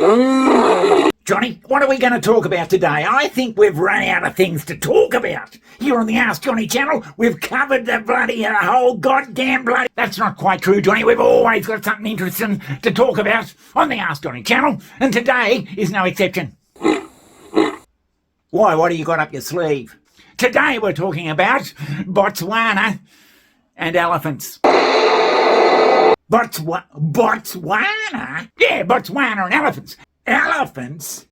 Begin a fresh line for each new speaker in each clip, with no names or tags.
Johnny, what are we going to talk about today? I think we've run out of things to talk about. Here on the Ask Johnny channel, we've covered the whole goddamn bloody... That's not quite true, Johnny. We've always got something interesting to talk about on the Ask Johnny channel, and today is no exception. Why, what do you got up your sleeve? Today we're talking about Botswana and elephants. Botswana? Yeah, Botswana and elephants. Elephants?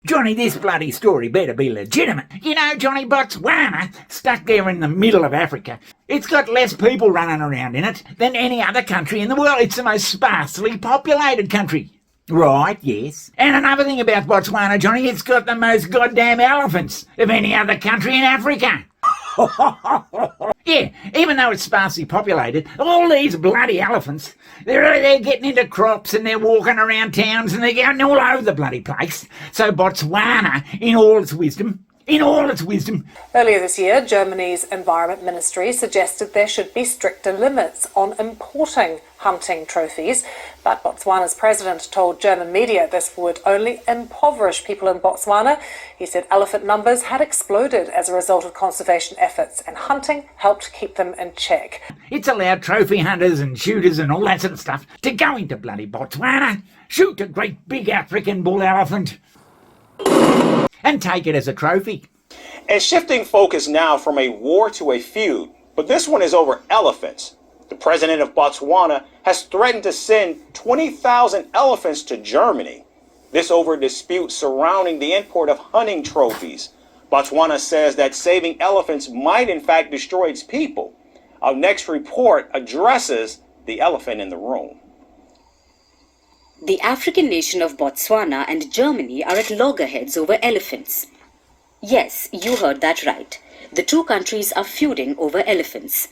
Johnny, this bloody story better be legitimate. You know, Johnny, Botswana, stuck there in the middle of Africa, it's got less people running around in it than any other country in the world. It's the most sparsely populated country. Right, yes. And another thing about Botswana, Johnny, it's got the most goddamn elephants of any other country in Africa. Yeah, even though it's sparsely populated, all these bloody elephants, they're getting into crops and they're walking around towns and they're going all over the bloody place. So Botswana, in all its wisdom...
Earlier this year, Germany's Environment Ministry suggested there should be stricter limits on importing hunting trophies, but Botswana's president told German media this would only impoverish people in Botswana. He said elephant numbers had exploded as a result of conservation efforts, and hunting helped keep them in check.
It's allowed trophy hunters and shooters and all that sort of stuff to go into bloody Botswana, shoot a great big African bull elephant, and take it as a trophy.
And shifting focus now from a war to a feud, but this one is over elephants. The president of Botswana has threatened to send 20,000 elephants to Germany. This over a dispute surrounding the import of hunting trophies. Botswana says that saving elephants might in fact destroy its people. Our next report addresses the elephant in the room.
The African nation of Botswana and Germany are at loggerheads over elephants. Yes, you heard that right. The two countries are feuding over elephants.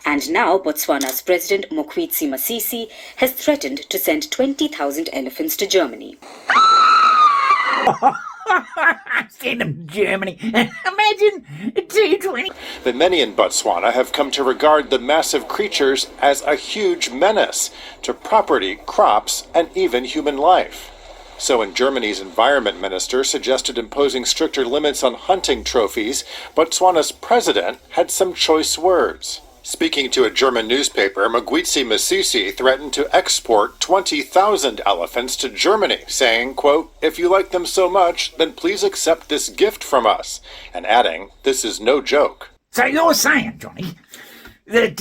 And now Botswana's president, Mokgweetsi Masisi, has threatened to send 20,000 elephants to Germany.
Send them to Germany. Imagine 220.
But many in Botswana have come to regard the massive creatures as a huge menace to property, crops, and even human life. So when Germany's environment minister suggested imposing stricter limits on hunting trophies, Botswana's president had some choice words. Speaking to a German newspaper, Mokgweetsi Masisi threatened to export 20,000 elephants to Germany, saying, quote, "If you like them so much, then please accept this gift from us," and adding, "This is no joke."
So you're saying, Johnny, that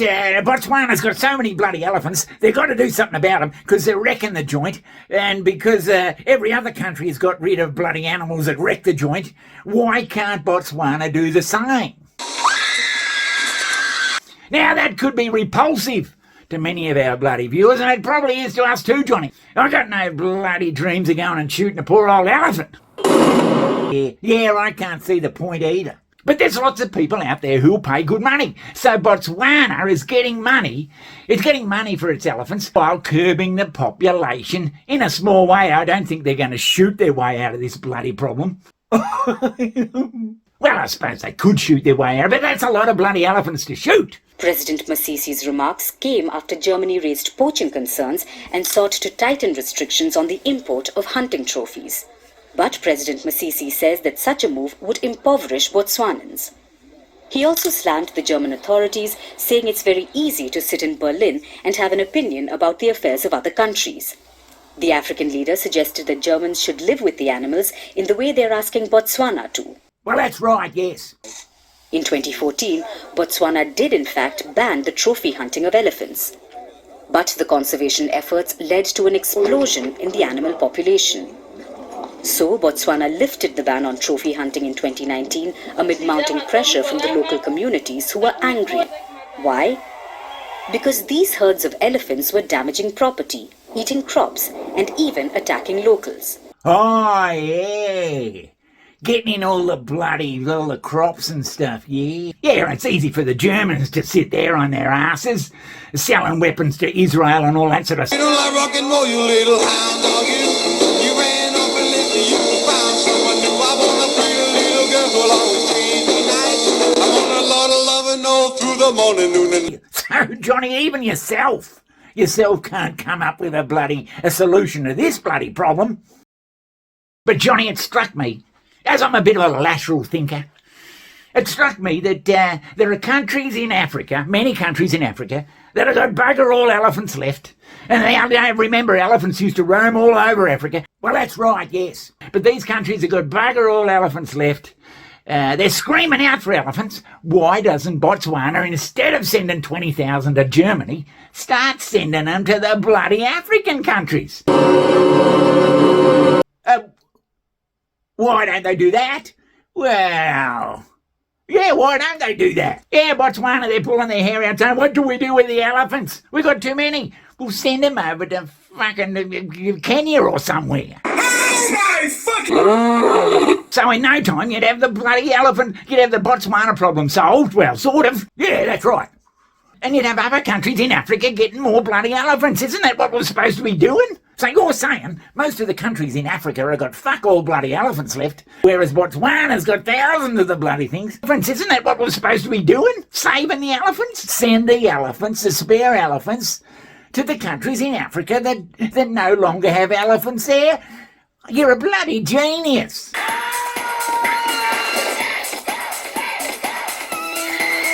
Botswana's got so many bloody elephants, they've got to do something about them because they're wrecking the joint, and because every other country has got rid of bloody animals that wreck the joint, why can't Botswana do the same? Now, that could be repulsive to many of our bloody viewers, and it probably is to us too, Johnny. I've got no bloody dreams of going and shooting a poor old elephant. Yeah, I can't see the point either. But there's lots of people out there who'll pay good money. So Botswana is getting money. It's getting money for its elephants while curbing the population in a small way. I don't think they're going to shoot their way out of this bloody problem. Well, I suppose they could shoot their way out, but that's a lot of bloody elephants to shoot.
President Masisi's remarks came after Germany raised poaching concerns and sought to tighten restrictions on the import of hunting trophies. But President Masisi says that such a move would impoverish Botswanans. He also slammed the German authorities, saying it's very easy to sit in Berlin and have an opinion about the affairs of other countries. The African leader suggested that Germans should live with the animals in the way they're asking Botswana to.
Well, that's right, yes.
In 2014, Botswana did in fact ban the trophy hunting of elephants. But the conservation efforts led to an explosion in the animal population. So Botswana lifted the ban on trophy hunting in 2019 amid mounting pressure from the local communities who were angry. Why? Because these herds of elephants were damaging property, eating crops, and even attacking locals.
Oh, yeah. Getting in all the crops and stuff, yeah? Yeah, it's easy for the Germans to sit there on their asses, selling weapons to Israel and all that sort of stuff.
You don't like rock and roll, you little hound dog, you ran up and left me, you found someone new. I want a pretty little girl who'll always treat me nice. I want a lot of loving all through the morning, noon and...
So, Johnny, even yourself, yourself can't come up with a solution to this bloody problem. But Johnny, it struck me, as I'm a bit of a lateral thinker, it struck me that there are countries in Africa, many countries in Africa, that have got bugger all elephants left. And they remember elephants used to roam all over Africa. Well, that's right, yes. But these countries have got bugger all elephants left. They're screaming out for elephants. Why doesn't Botswana, instead of sending 20,000 to Germany, start sending them to the bloody African countries? Why don't they do that? Well, yeah, why don't they do that? Yeah, Botswana, they're pulling their hair out saying, what do we do with the elephants? We've got too many. We'll send them over to fucking Kenya or somewhere.
Oh my fucking...
So in no time, you'd have the bloody elephant, you'd have the Botswana problem solved. Well, sort of. Yeah, that's right. And you'd have other countries in Africa getting more bloody elephants. Isn't that what we're supposed to be doing? So you're saying most of the countries in Africa have got fuck all bloody elephants left, whereas Botswana's got thousands of the bloody things. Isn't that what we're supposed to be doing? Saving the elephants? Send the elephants, the spare elephants, to the countries in Africa that no longer have elephants there? You're a bloody genius.